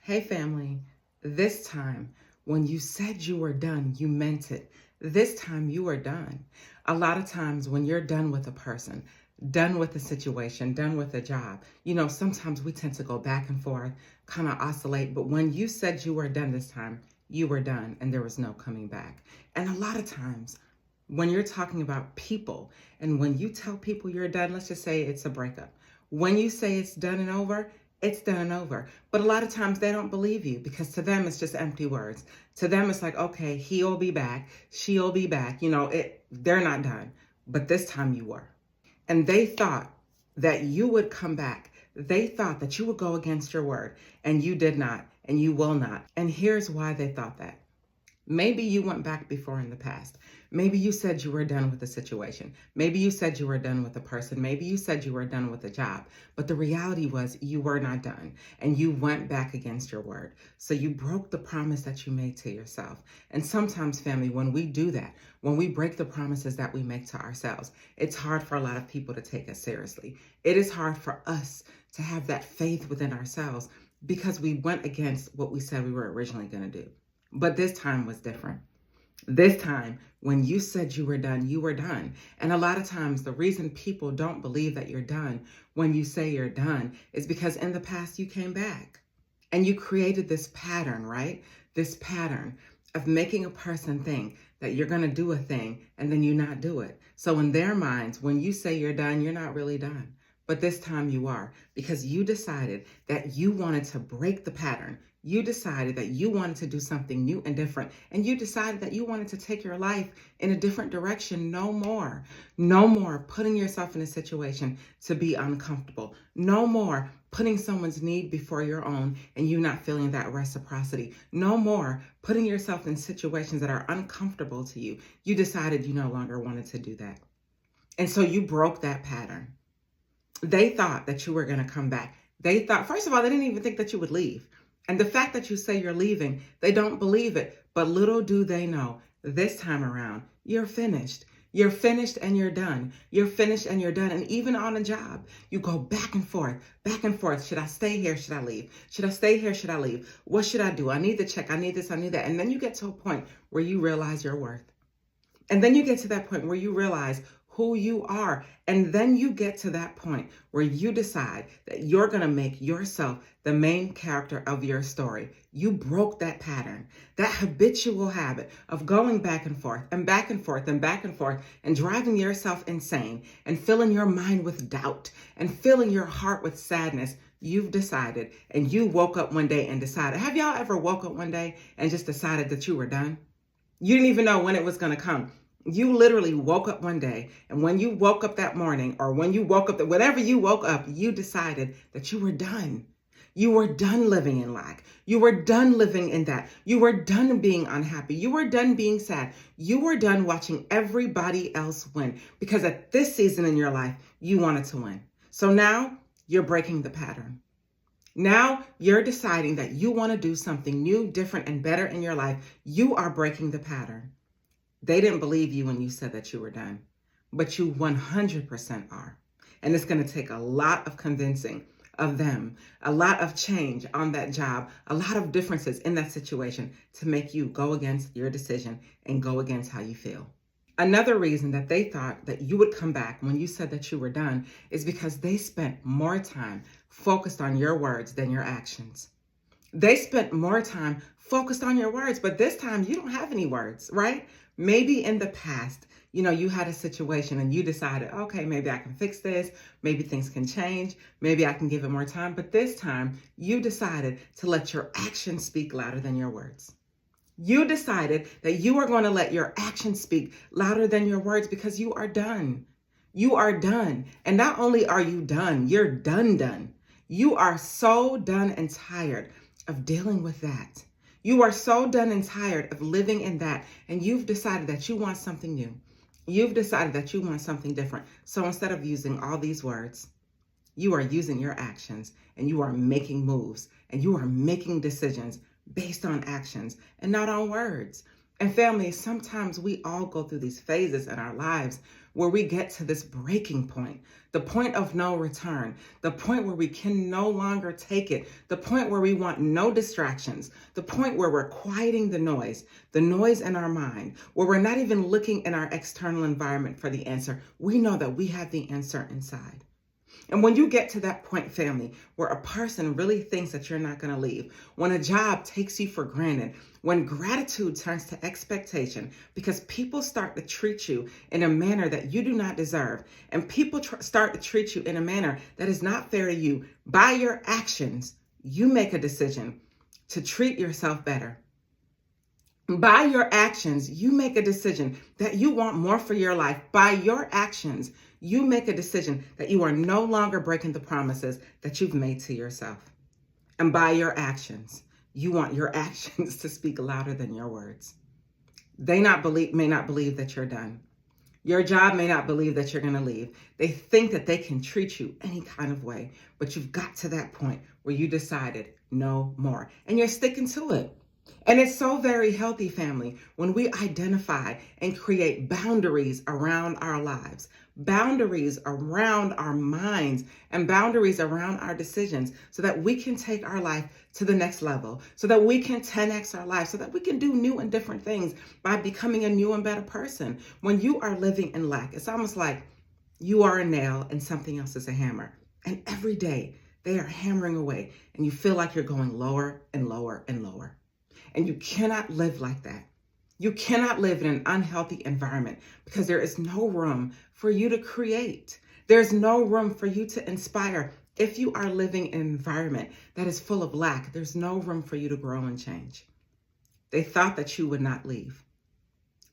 Hey family, this time when you said you were done, you meant it. This time you are done. A lot of times when you're done with a person, done with a situation, done with a job, sometimes we tend to go back and forth, kind of oscillate. But when you said you were done this time, you were done and there was no coming back. And a lot of times when you're talking about people and when you tell people you're done, let's just say it's a breakup. When you say it's done and over, it's done and over. But a lot of times they don't believe you because to them it's just empty words. To them it's like, okay, he'll be back, she'll be back. They're not done. But this time you were. And they thought that you would come back. They thought that you would go against your word, and you did not, and you will not. And here's why they thought that. Maybe you went back before in the past. Maybe you said you were done with the situation. Maybe you said you were done with the person. Maybe you said you were done with the job. But the reality was you were not done and you went back against your word. So you broke the promise that you made to yourself. And sometimes, family, when we do that, when we break the promises that we make to ourselves, it's hard for a lot of people to take us seriously. It is hard for us to have that faith within ourselves because we went against what we said we were originally going to do. But this time was different. This time, when you said you were done, you were done. And a lot of times, the reason people don't believe that you're done when you say you're done is because in the past you came back and you created this pattern, right? This pattern of making a person think that you're going to do a thing and then you not do it. So in their minds, when you say you're done, you're not really done. But this time you are, because you decided that you wanted to break the pattern. You decided that you wanted to do something new and different. And you decided that you wanted to take your life in a different direction. No more putting yourself in a situation to be uncomfortable. No more putting someone's need before your own and you not feeling that reciprocity. No more putting yourself in situations that are uncomfortable to you. You decided you no longer wanted to do that. And so you broke that pattern. They thought that you were going to come back. They thought, first of all, they didn't even think that you would leave. And the fact that you say you're leaving, they don't believe it. But little do they know, this time around, you're finished. You're finished and you're done. You're finished and you're done. And even on a job, you go back and forth, back and forth. Should I stay here? Should I leave? Should I stay here? Should I leave? What should I do? I need the check. I need this. I need that. And then you get to a point where you realize your worth. And then you get to that point where you realize who you are. And then you get to that point where you decide that you're going to make yourself the main character of your story. You broke that pattern, that habitual habit of going back and forth and back and forth and back and forth and driving yourself insane and filling your mind with doubt and filling your heart with sadness. You've decided, and you woke up one day and decided. Have y'all ever woke up one day and just decided that you were done? You didn't even know when it was going to come. You literally woke up one day, and when you woke up that morning, or when you woke up, whenever you woke up, you decided that you were done. You were done living in lack. You were done living in that. You were done being unhappy. You were done being sad. You were done watching everybody else win, because at this season in your life, you wanted to win. So now you're breaking the pattern. Now you're deciding that you want to do something new, different, and better in your life. You are breaking the pattern. They didn't believe you when you said that you were done, but you 100% are. And it's going to take a lot of convincing of them, a lot of change on that job, a lot of differences in that situation to make you go against your decision and go against how you feel. Another reason that they thought that you would come back when you said that you were done is because they spent more time focused on your words than your actions. They spent more time focused on your words, but this time you don't have any words, right? Maybe in the past, you had a situation and you decided, okay, maybe I can fix this. Maybe things can change. Maybe I can give it more time. But this time you decided to let your actions speak louder than your words. You decided that you are going to let your actions speak louder than your words because you are done. You are done. And not only are you done, you're done. You are so done and tired of dealing with that. You are so done and tired of living in that, and you've decided that you want something new. You've decided that you want something different. So instead of using all these words, you are using your actions, and you are making moves, and you are making decisions based on actions and not on words. And family, sometimes we all go through these phases in our lives where we get to this breaking point, the point of no return, the point where we can no longer take it, the point where we want no distractions, the point where we're quieting the noise in our mind, where we're not even looking in our external environment for the answer. We know that we have the answer inside. And when you get to that point, family, where a person really thinks that you're not going to leave, when a job takes you for granted, when gratitude turns to expectation, because people start to treat you in a manner that you do not deserve, and people start to treat you in a manner that is not fair to you, by your actions, you make a decision to treat yourself better. By your actions, you make a decision that you want more for your life. By your actions, you make a decision that you are no longer breaking the promises that you've made to yourself. And by your actions, you want your actions to speak louder than your words. They may not believe that you're done. Your job may not believe that you're going to leave. They think that they can treat you any kind of way, but you've got to that point where you decided no more, and you're sticking to it. And it's so very healthy, family, when we identify and create boundaries around our lives, boundaries around our minds, and boundaries around our decisions, so that we can take our life to the next level, so that we can 10x our life, so that we can do new and different things by becoming a new and better person. When you are living in lack, it's almost like you are a nail and something else is a hammer. And every day they are hammering away, and you feel like you're going lower and lower and lower. And you cannot live like that. You cannot live in an unhealthy environment, because there is no room for you to create. There's no room for you to inspire. If you are living in an environment that is full of lack, there's no room for you to grow and change. They thought that you would not leave,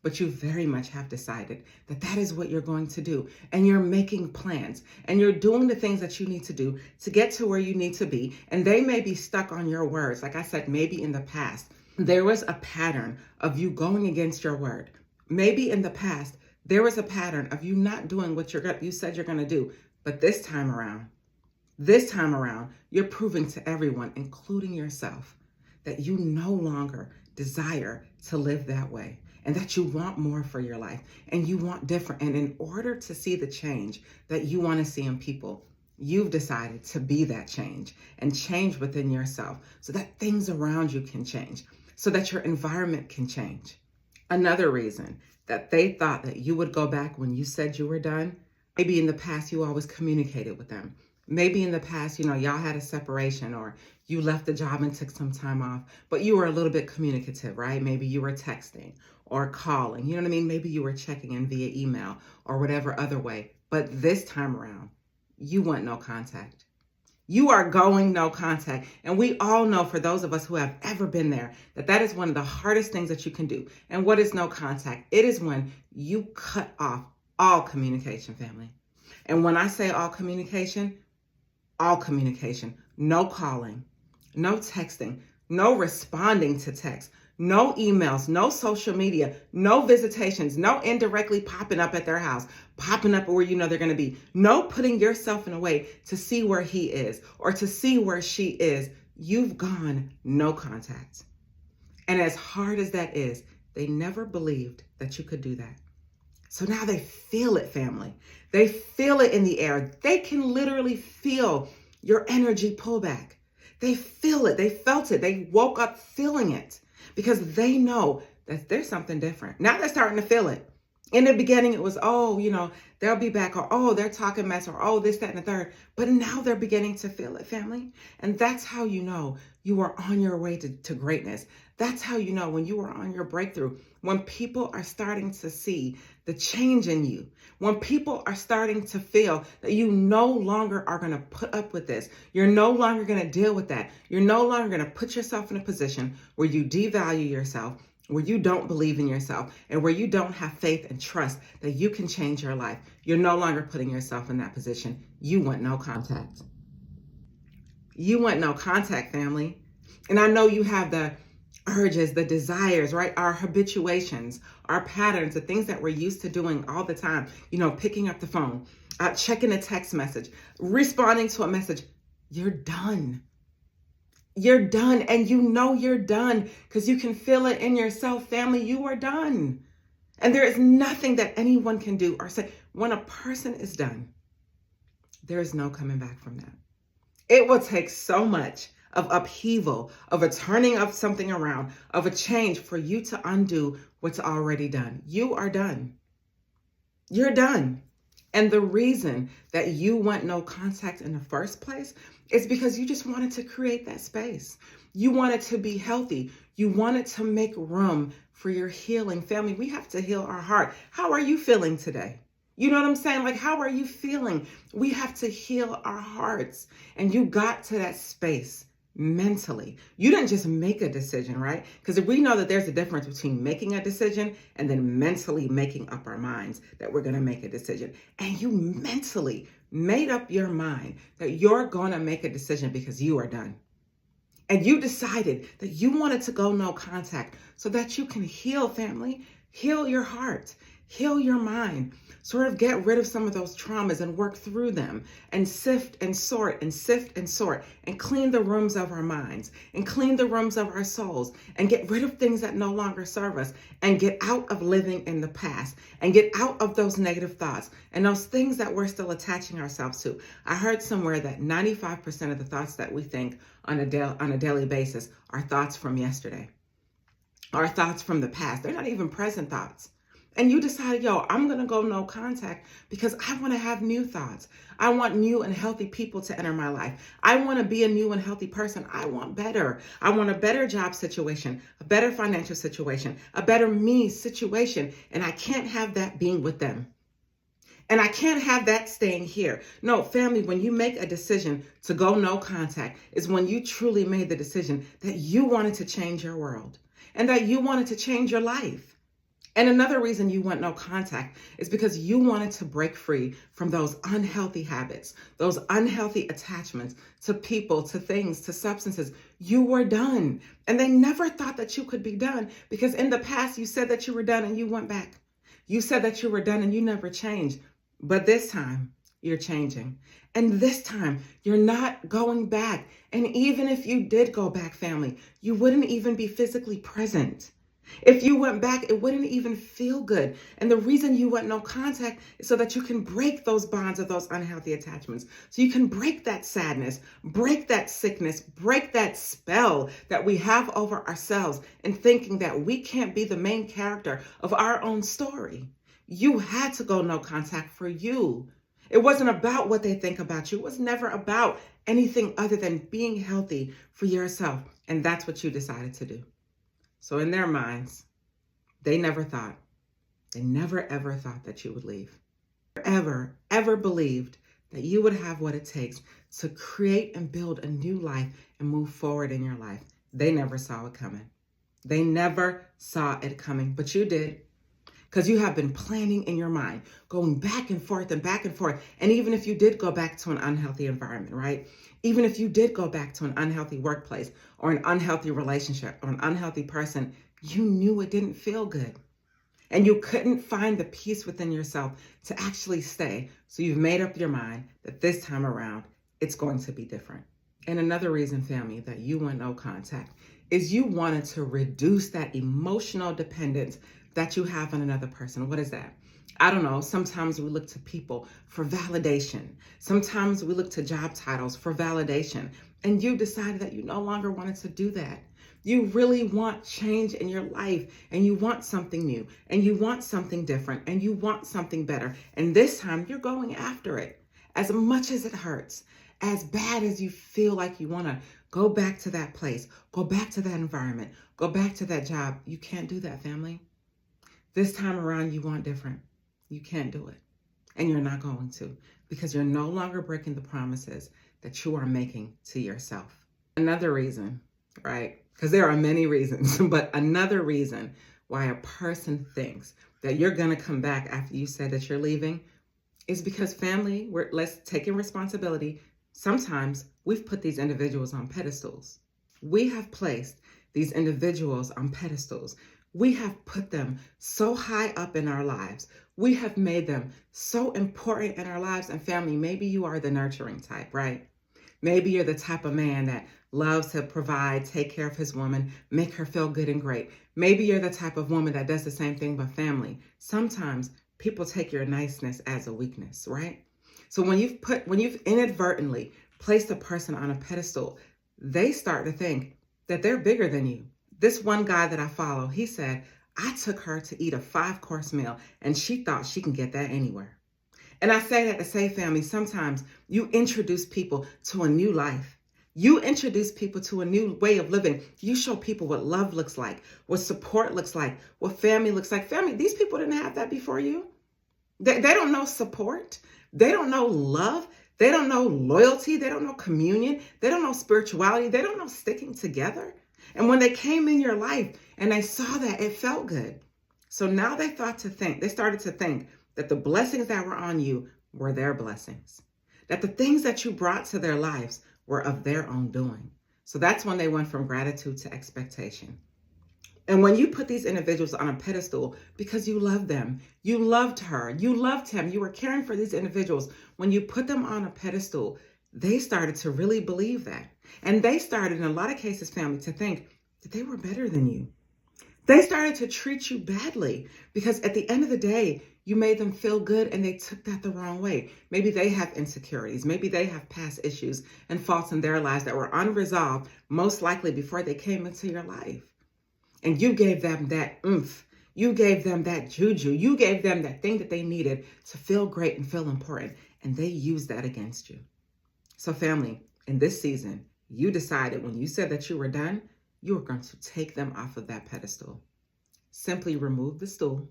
but you very much have decided that that is what you're going to do. And you're making plans, and you're doing the things that you need to do to get to where you need to be. And they may be stuck on your words. Like I said, maybe in the past, there was a pattern of you going against your word. Maybe in the past, there was a pattern of you not doing what you said you're going to do. But this time around, you're proving to everyone, including yourself, that you no longer desire to live that way, and that you want more for your life, and you want different. And in order to see the change that you want to see in people, you've decided to be that change and change within yourself, so that things around you can change, so that your environment can change. Another reason that they thought that you would go back when you said you were done, maybe in the past you always communicated with them. Maybe in the past, y'all had a separation, or you left the job and took some time off, but you were a little bit communicative, right? Maybe you were texting or calling, you know what I mean? Maybe you were checking in via email or whatever other way. But this time around, you want no contact. You are going no contact. And we all know, for those of us who have ever been there, that that is one of the hardest things that you can do. And what is no contact? It is when you cut off all communication, family. And when I say all communication, no calling, no texting, no responding to text, no emails, no social media, no visitations, no indirectly popping up at their house, popping up where you know they're going to be, no putting yourself in a way to see where he is or to see where she is. You've gone no contact. And as hard as that is, they never believed that you could do that. So now they feel it, family. They feel it in the air. They can literally feel your energy pull back. They feel it. They felt it. They woke up feeling it, because they know that there's something different. Now they're starting to feel it. In the beginning, it was, they'll be back, or, they're talking mess, or, this, that, and the third. But now they're beginning to feel it, family. And that's how you know you are on your way to greatness. That's how you know when you are on your breakthrough, when people are starting to see the change in you, when people are starting to feel that you no longer are going to put up with this. You're no longer going to deal with that. You're no longer going to put yourself in a position where you devalue yourself, where you don't believe in yourself, and where you don't have faith and trust that you can change your life. You're no longer putting yourself in that position. You want no contact. You want no contact, family. And I know you have the urges, the desires, right? Our habituations, our patterns, the things that we're used to doing all the time, picking up the phone, checking a text message, responding to a message. You're done. You're done. And you're done because you can feel it in yourself, family. You are done. And there is nothing that anyone can do or say. When a person is done, there is no coming back from that. It will take so much of upheaval, of a turning of something around, of a change for you to undo what's already done. You are done. You're done. And the reason that you want no contact in the first place is because you just wanted to create that space. You wanted to be healthy. You wanted to make room for your healing. Family, we have to heal our heart. How are you feeling today? You know what I'm saying? Like, how are you feeling? We have to heal our hearts. And you got to that space mentally. You didn't just make a decision, right? Because we know that there's a difference between making a decision and then mentally making up our minds that we're going to make a decision. And you mentally made up your mind that you're going to make a decision because you are done. And you decided that you wanted to go no contact so that you can heal, family, heal your heart, heal your mind, sort of get rid of some of those traumas and work through them and sift and sort and clean the rooms of our minds and clean the rooms of our souls and get rid of things that no longer serve us and get out of living in the past and get out of those negative thoughts and those things that we're still attaching ourselves to. I heard somewhere that 95% of the thoughts that we think on a daily basis are thoughts from yesterday, are thoughts from the past. They're not even present thoughts. And you decided, I'm going to go no contact because I want to have new thoughts. I want new and healthy people to enter my life. I want to be a new and healthy person. I want better. I want a better job situation, a better financial situation, a better me situation. And I can't have that being with them. And I can't have that staying here. No, family, when you make a decision to go no contact is when you truly made the decision that you wanted to change your world and that you wanted to change your life. And another reason you want no contact is because you wanted to break free from those unhealthy habits, those unhealthy attachments to people, to things, to substances. You were done. And they never thought that you could be done because in the past you said that you were done and you went back. You said that you were done and you never changed. But this time you're changing. And this time you're not going back. And even if you did go back, family, you wouldn't even be physically present. If you went back, it wouldn't even feel good. And the reason you want no contact is so that you can break those bonds of those unhealthy attachments. So you can break that sadness, break that sickness, break that spell that we have over ourselves in thinking that we can't be the main character of our own story. You had to go no contact for you. It wasn't about what they think about you. It was never about anything other than being healthy for yourself. And that's what you decided to do. So in their minds, they never ever thought that you would leave. Ever believed that you would have what it takes to create and build a new life and move forward in your life. They never saw it coming. They never saw it coming, but you did. Because you have been planning in your mind, going back and forth and back and forth. And even if you did go back to an unhealthy environment, right? Even if you did go back to an unhealthy workplace or an unhealthy relationship or an unhealthy person, you knew it didn't feel good. And you couldn't find the peace within yourself to actually stay. So you've made up your mind that this time around, it's going to be different. And another reason, family, that you want no contact is you wanted to reduce that emotional dependence that you have on another person. What is that? I don't know. Sometimes we look to people for validation. Sometimes we look to job titles for validation. And you decided that you no longer wanted to do that. You really want change in your life and you want something new and you want something different and you want something better. And this time you're going after it. As much as it hurts, as bad as you feel like you want to go back to that place, go back to that environment, go back to that job, you can't do that, family. This time around, you want different. You can't do it. And you're not going to because you're no longer breaking the promises that you are making to yourself. Another reason, right? Because there are many reasons, but another reason why a person thinks that you're going to come back after you said that you're leaving is because, family, let's take in responsibility. Sometimes we've put these individuals on pedestals. We have placed these individuals on pedestals. We have put them so high up in our lives. We have made them so important in our lives. And family, maybe you are the nurturing type, right? Maybe you're the type of man that loves to provide, take care of his woman, make her feel good and great. Maybe you're the type of woman that does the same thing, but family, sometimes people take your niceness as a weakness, right? So when you've inadvertently placed a person on a pedestal, they start to think that they're bigger than you. This one guy that I follow, he said, I took her to eat a 5-course meal and she thought she can get that anywhere. And I say that to say, family, sometimes you introduce people to a new life. You introduce people to a new way of living. You show people what love looks like, what support looks like, what family looks like. Family, these people didn't have that before you. They don't know support. They don't know love. They don't know loyalty. They don't know communion. They don't know spirituality. They don't know sticking together. And when they came in your life and they saw that, it felt good. So now they started to think that the blessings that were on you were their blessings, that the things that you brought to their lives were of their own doing. So that's when they went from gratitude to expectation. And when you put these individuals on a pedestal because you love them, you loved her, you loved him, you were caring for these individuals, when you put them on a pedestal, they started to really believe that. And they started, in a lot of cases, family, to think that they were better than you. They started to treat you badly because at the end of the day, you made them feel good and they took that the wrong way. Maybe they have insecurities. Maybe they have past issues and faults in their lives that were unresolved, most likely before they came into your life. And you gave them that oomph. You gave them that juju. You gave them that thing that they needed to feel great and feel important. And they used that against you. So family, in this season, you decided when you said that you were done, you were going to take them off of that pedestal. Simply remove the stool.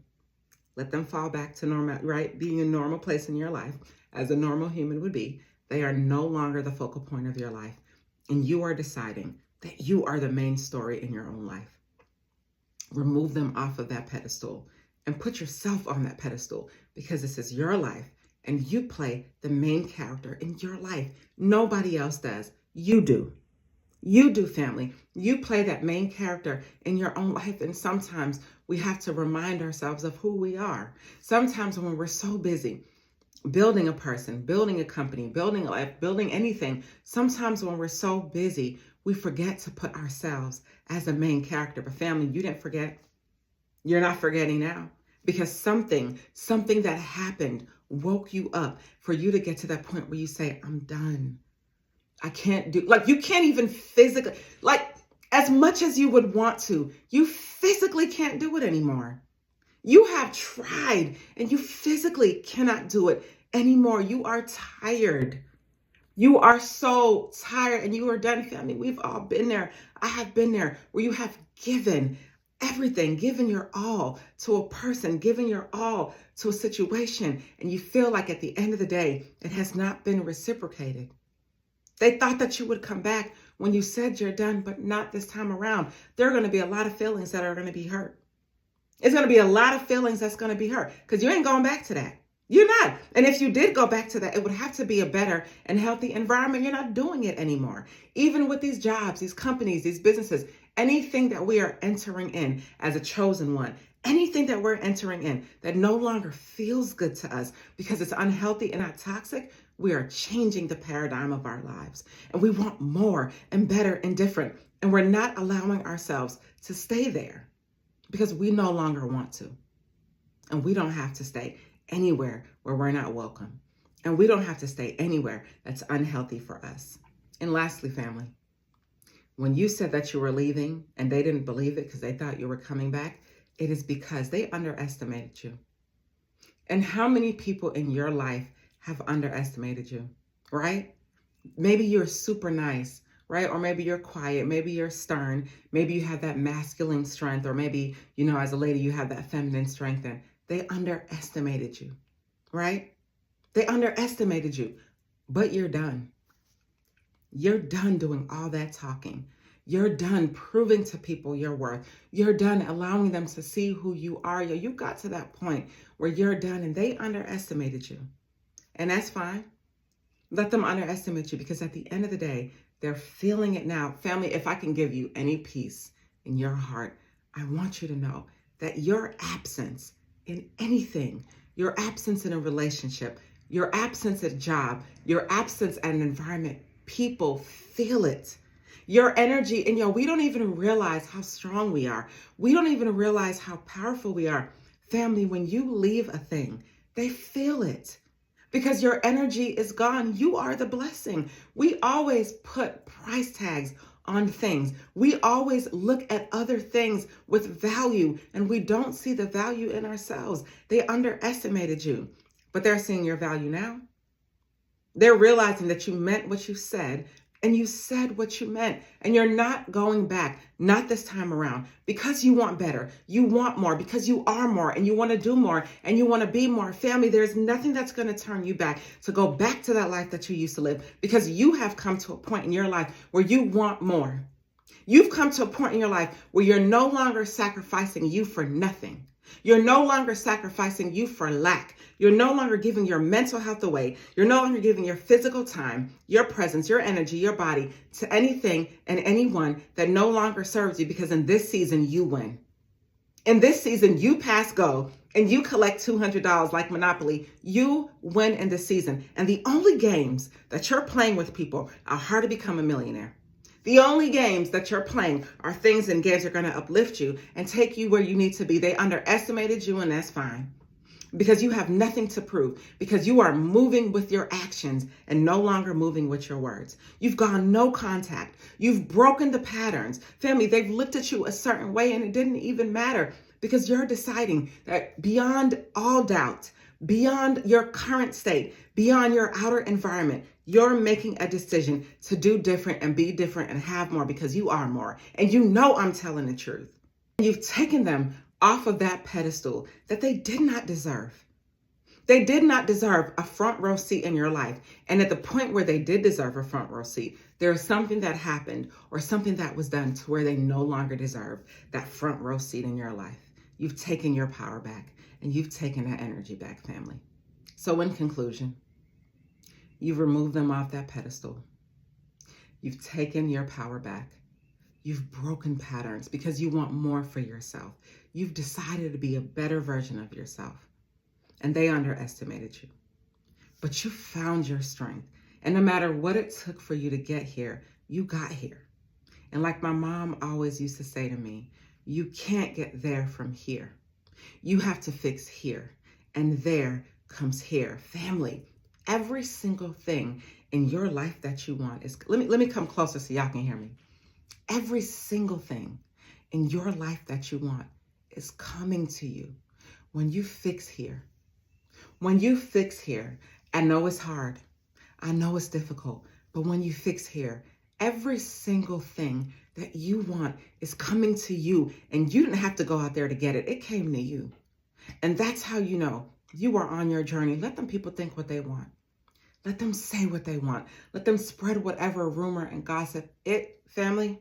Let them fall back to normal, right? Being a normal place in your life as a normal human would be. They are no longer the focal point of your life. And you are deciding that you are the main story in your own life. Remove them off of that pedestal and put yourself on that pedestal because this is your life and you play the main character in your life. Nobody else does. You do. You do, family. You play that main character in your own life. And sometimes we have to remind ourselves of who we are. Sometimes when we're so busy building a person, building a company, building a life, building anything, sometimes when we're so busy, we forget to put ourselves as a main character. But family, you didn't forget. You're not forgetting now because something that happened woke you up for you to get to that point where you say, I'm done. I can't do, like, you can't even physically, like, as much as you would want to, you physically can't do it anymore. You have tried and you physically cannot do it anymore. You are tired. You are so tired and you are done, family. We've all been there. I have been there where you have given everything, given your all to a person, given your all to a situation, and you feel like at the end of the day, it has not been reciprocated. They thought that you would come back when you said you're done, but not this time around. There are going to be a lot of feelings that are going to be hurt. It's going to be a lot of feelings that's going to be hurt because you ain't going back to that. You're not. And if you did go back to that, it would have to be a better and healthy environment. You're not doing it anymore. Even with these jobs, these companies, these businesses, anything that we are entering in as a chosen one, anything that we're entering in that no longer feels good to us because it's unhealthy and not toxic, we are changing the paradigm of our lives. And we want more and better and different. And we're not allowing ourselves to stay there because we no longer want to. And we don't have to stay anywhere where we're not welcome. And we don't have to stay anywhere that's unhealthy for us. And lastly, family, when you said that you were leaving and they didn't believe it because they thought you were coming back, it is because they underestimated you. And how many people in your life have underestimated you, right? Maybe you're super nice, right? Or maybe you're quiet. Maybe you're stern. Maybe you have that masculine strength, or maybe, as a lady, you have that feminine strength. And they underestimated you, right? They underestimated you, but you're done. You're done doing all that talking. You're done proving to people your worth. You're done allowing them to see who you are. You got to that point where you're done and they underestimated you. And that's fine. Let them underestimate you because at the end of the day, they're feeling it now. Family, if I can give you any peace in your heart, I want you to know that your absence in anything, your absence in a relationship, your absence at a job, your absence at an environment, people feel it. Your energy, and we don't even realize how strong we are. We don't even realize how powerful we are. Family, when you leave a thing, they feel it because your energy is gone. You are the blessing. We always put price tags on things. We always look at other things with value, and we don't see the value in ourselves. They underestimated you, but they're seeing your value now. They're realizing that you meant what you said, and you said what you meant, and you're not going back, not this time around, because you want better, you want more, because you are more, and you want to do more, and you want to be more. Family, there's nothing that's going to turn you back to go back to that life that you used to live, because you have come to a point in your life where you want more. You've come to a point in your life where you're no longer sacrificing you for nothing. You're no longer sacrificing you for lack. You're no longer giving your mental health away. You're no longer giving your physical time, your presence, your energy, your body to anything and anyone that no longer serves you, because in this season, you win. In this season, you pass go and you collect $200 like Monopoly. You win in this season. And the only games that you're playing with people are how to become a millionaire. The only games that you're playing are things and games that are going to uplift you and take you where you need to be. They underestimated you, and that's fine, because you have nothing to prove, because you are moving with your actions and no longer moving with your words. You've gone no contact. You've broken the patterns. Family, they've looked at you a certain way and it didn't even matter, because you're deciding that beyond all doubt, beyond your current state, beyond your outer environment, you're making a decision to do different and be different and have more, because you are more. And you know I'm telling the truth. You've taken them off of that pedestal that they did not deserve. They did not deserve a front row seat in your life. And at the point where they did deserve a front row seat, there is something that happened or something that was done to where they no longer deserve that front row seat in your life. You've taken your power back, and you've taken that energy back, family. So in conclusion, you've removed them off that pedestal. You've taken your power back. You've broken patterns because you want more for yourself. You've decided to be a better version of yourself, and they underestimated you. But you found your strength, and no matter what it took for you to get here, you got here. And like my mom always used to say to me, you can't get there from here. You have to fix here, and there comes here. Family, every single thing in your life that you want is, let me come closer so y'all can hear me. Every single thing in your life that you want is coming to you when you fix here. When you fix here, I know it's hard. I know it's difficult, but when you fix here, every single thing that you want is coming to you, and you didn't have to go out there to get it. It came to you. And that's how you know you are on your journey. Let them people think what they want. Let them say what they want. Let them spread whatever rumor and gossip. Family,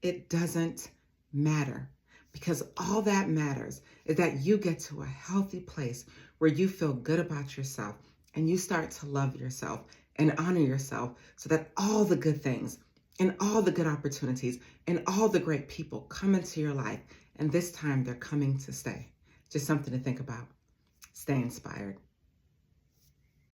it doesn't matter, because all that matters is that you get to a healthy place where you feel good about yourself and you start to love yourself and honor yourself, so that all the good things and all the good opportunities and all the great people come into your life. And this time they're coming to stay. Just something to think about. Stay inspired.